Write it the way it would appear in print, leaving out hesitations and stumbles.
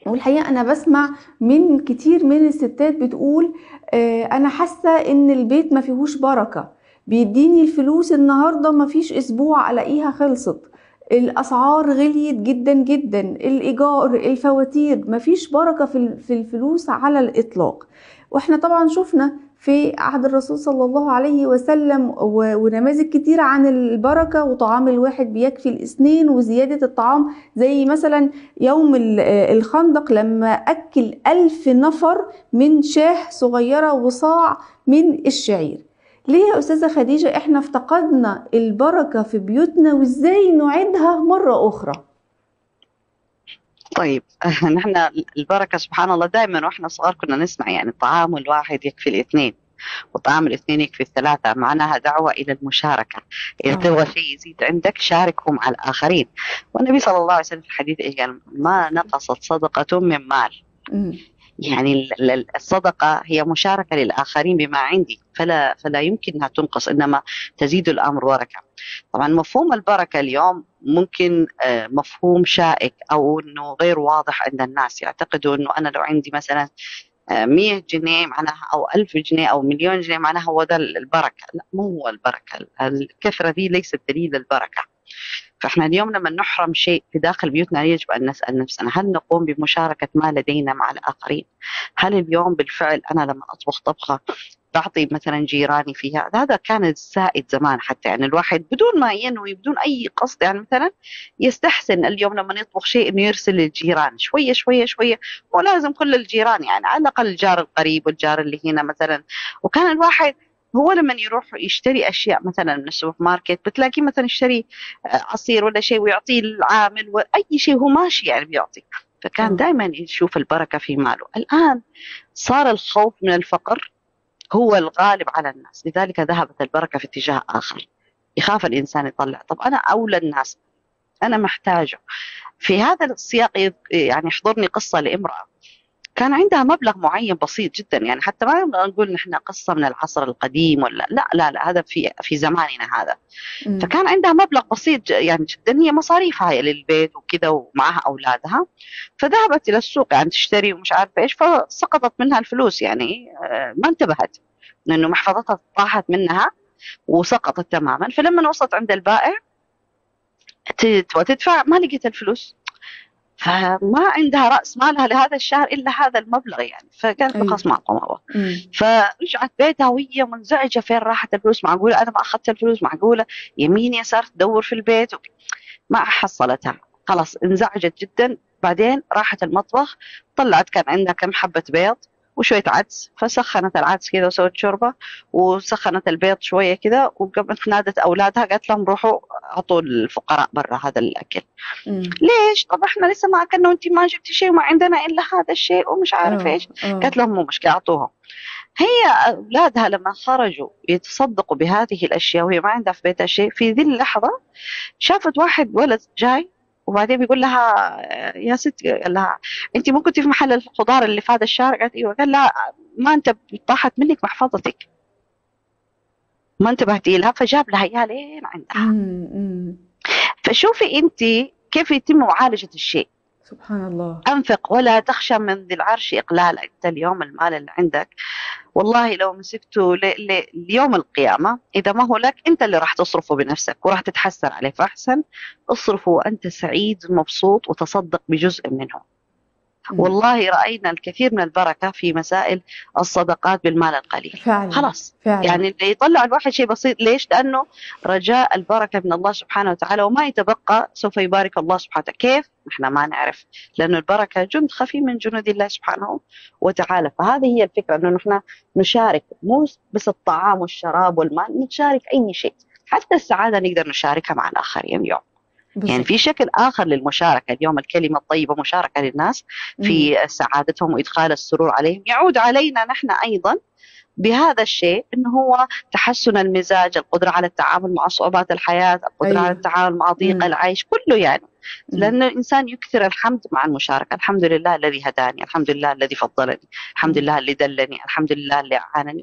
والحقيقة أنا بسمع من كتير من الستات بتقول أنا حاسة إن البيت ما فيهوش بركة، بيديني الفلوس النهاردة ما فيش أسبوع ألاقيها خلصت، الأسعار غليت جدا جدا، الإيجار، الفواتير، ما فيش بركة في الفلوس على الإطلاق. وإحنا طبعا شفنا في عهد الرسول صلى الله عليه وسلم ونماذج كتيرة عن البركة، وطعام الواحد بيكفي الاثنين وزيادة الطعام، زي مثلا يوم الخندق لما أكل 1000 نفر من شاه صغيرة وصاع من الشعير. ليه يا أستاذة خديجة إحنا افتقدنا البركة في بيوتنا، وإزاي نعيدها مرة أخرى؟ طيب نحن البركة سبحان الله دائما واحنا صغار كنا نسمع يعني الطعام الواحد يكفي الاثنين، وطعام الاثنين يكفي الثلاثة، معناها دعوة إلى المشاركة. إذا آه. تبغى شيء يزيد عندك شاركه مع الآخرين. والنبي صلى الله عليه وسلم في الحديث قال ما نقصت صدقة من مال. أمم. يعني الصدقة هي مشاركة للآخرين بما عندي، فلا يمكن أنها تنقص، إنما تزيد الأمر بركة. طبعا مفهوم البركة اليوم ممكن مفهوم شائك أو أنه غير واضح عند الناس. يعتقدوا أنه أنا لو عندي مثلا 100 جنيه معناها أو 1000 جنيه أو مليون جنيه معناها هو ده البركة. لا، مو هو البركة. الكثرة دي ليست دليل البركة. فإحنا اليوم لما نحرم شيء في داخل بيوتنا يجب أن نسأل نفسنا هل نقوم بمشاركة ما لدينا مع الآخرين؟ هل اليوم بالفعل أنا لما أطبخ طبخة بعطي مثلا جيراني فيها؟ هذا كان السائد زمان، حتى يعني الواحد بدون ما ينوي بدون أي قصد يعني مثلا يستحسن اليوم لما يطبخ شيء إنه يرسل للجيران شوية شوية شوية. مو لازم كل الجيران، يعني على الأقل الجار القريب والجار اللي هنا مثلا. وكان الواحد هو لما يروح يشتري أشياء مثلا من السوبر ماركت بتلاقيه مثلا يشتري عصير ولا شيء ويعطيه العامل وأي شيء هو ماشي يعني بيعطي. فكان آه. دائما يشوف البركة في ماله. الآن صار الخوف من الفقر هو الغالب على الناس، لذلك ذهبت البركة في اتجاه آخر. يخاف الإنسان يطلع، طب أنا أولى الناس، أنا محتاجه. في هذا السياق يعني يحضرني قصة لامرأة كان عندها مبلغ معين بسيط جدا، يعني حتى ما نقول نحن قصة من العصر القديم ولا لا لا لا، هذا في زماننا هذا. أمم. فكان عندها مبلغ بسيط يعني جدا، هي مصاريفها هي للبيت وكذا ومعها أولادها. فذهبت إلى السوق يعني تشتري ومش عارفة إيش، فسقطت منها الفلوس يعني ما انتبهت لأنه محفظتها طاحت منها وسقطت تماما. فلما وصلت عند البائع وتدفع ما لقيت الفلوس، فما عندها رأس مالها لهذا الشهر إلا هذا المبلغ يعني. فقالت له أيوه. خلاص ما أقوم. أمم. فرجعت بيتها وهي منزعجة، فين راحت الفلوس؟ معقولة أنا ما أخذت الفلوس؟ معقولة يمين يسار تدور في البيت ما حصلتها. خلاص انزعجت جدا. بعدين راحت المطبخ، طلعت كان عندها كم حبة بيض وشوية عدس، فسخنت العدس كذا وسوت شوربة وسخنت البيض شوية كذا، وقامت نادت أولادها قالت لهم روحوا أعطوا الفقراء برا هذا الأكل. أمم. ليش؟ طب احنا لسه ما أكلنا وانت ما جبتي شيء وما عندنا إلا هذا الشيء ومش عارف آه. إيش. آه. قالت لهم مو مشكلة أعطوهم. هي أولادها لما خرجوا يتصدقوا بهذه الأشياء وهي ما عندها في بيتها شيء، في ذي اللحظة شافت واحد ولد جاي وبعدين بيقول لها يا ست، قال لها انت مو كنتي في محل الخضار اللي في هذا الشارع؟ قالت ايوه. قال لها ما انت طاحت منك محفظتك، ما انتبهتي لها. فجاب لها اياها لين عندها. أمم. أمم. فشوفي انت كيف يتم معالجة الشيء. سبحان الله. انفق ولا تخشى من ذي العرش اقلالا. انت اليوم المال اللي عندك والله لو مسكته ليوم القيامة إذا ما هو لك أنت اللي راح تصرفه بنفسك وراح تتحسر عليه. فأحسن اصرفه وأنت سعيد ومبسوط وتصدق بجزء منه. أمم. والله رأينا الكثير من البركة في مسائل الصدقات بالمال القليل. فعلا. خلاص فعلا. يعني اللي يطلع الواحد شيء بسيط، ليش؟ لأنه رجاء البركة من الله سبحانه وتعالى، وما يتبقى سوف يبارك الله سبحانه وتعالى. كيف؟ نحن ما نعرف، لأنه البركة جند خفي من جنود الله سبحانه وتعالى. فهذه هي الفكرة، أنه نحن نشارك مو بس الطعام والشراب والمال، نشارك أي شيء. حتى السعادة نقدر نشاركها مع الآخرين اليوم. يعني في بالظبط. شكل آخر للمشاركة اليوم، الكلمة الطيبة مشاركة للناس أمم. في سعادتهم وإدخال السرور عليهم، يعود علينا نحن أيضا بهذا الشيء، إنه هو تحسن المزاج، القدرة على التعامل مع صعوبات الحياة، القدرة على أيوه. التعامل مع ضيق أمم. العيش، كله يعني. أمم. لأن الإنسان يكثر الحمد مع المشاركة. الحمد لله الذي هداني، الحمد لله الذي فضلني، الحمد أمم. لله اللي دلني، الحمد لله اللي أعانني،